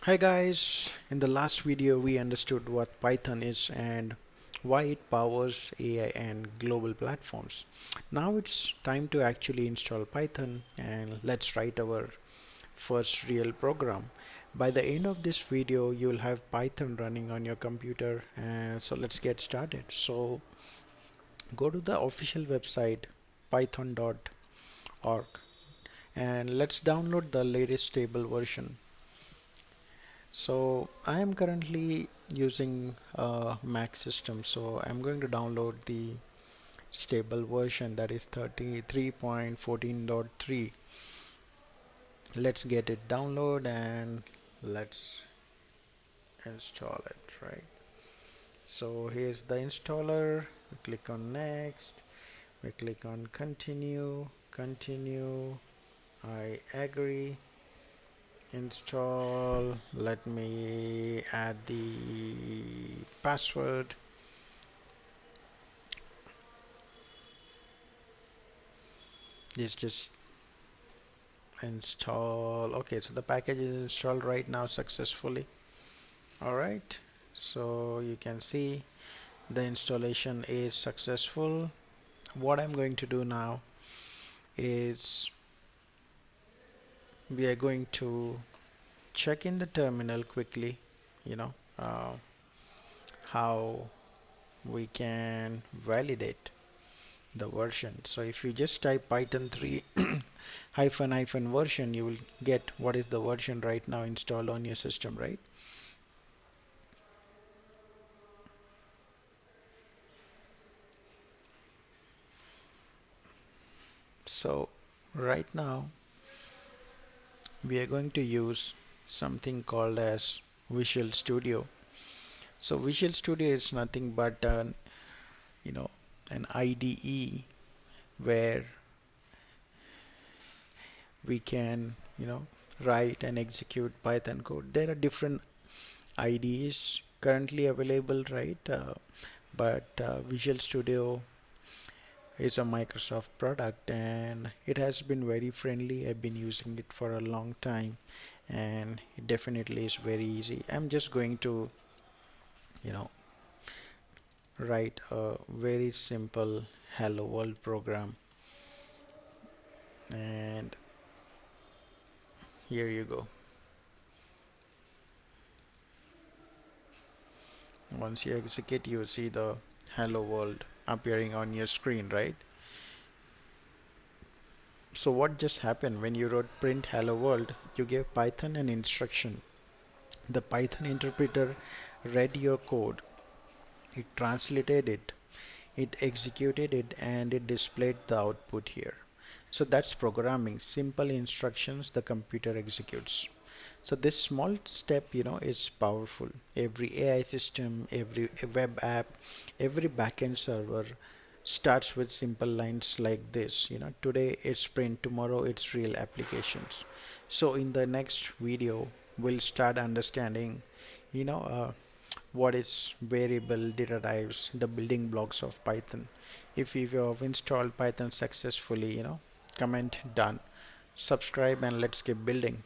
Hi guys, in the last video we understood what Python is and why it powers AI and global platforms. Now it's time to actually install Python and let's write our first real program. By the end of this video you'll have Python running on your computer, and so let's get started. So go to the official website python.org and let's download the latest stable version. So I am currently using a Mac system, so I'm going to download the stable version, that is 33.14.3. Let's get it download and let's install it, right? So here's the installer. We click on next. We click on continue. I agree. Install. Let me add the password. It's just install. Okay, so the package is installed right now successfully. All right, so you can see the installation is successful. What I'm going to do now is we are going to check in the terminal quickly, you know, how we can validate the version. So if you just type Python 3 hyphen version, you will get what is the version right now installed on your system, right? So right now we are going to use something called as Visual Studio. So Visual Studio is nothing but an you know an IDE where we can write and execute Python code. There are different IDEs currently available, right? But Visual Studio is a Microsoft product and it has been very friendly. I've been using it for a long time and it definitely is very easy. I'm just going to, you know, write a very simple hello world program, and here you go. Once you execute, you see the hello world appearing on your screen, right? So what just happened when you wrote print hello world, you gave Python an instruction. The Python interpreter read your code, it translated it, it executed it, and it displayed the output here. So that's programming, simple instructions the computer executes. So this small step, is powerful. Every AI system, every web app, every backend server starts with simple lines like this. Today it's print, tomorrow it's real applications. So in the next video, we'll start understanding, you know, uh, what is variable, data types, the building blocks of Python. If you have installed Python successfully, comment done, subscribe, and let's keep building.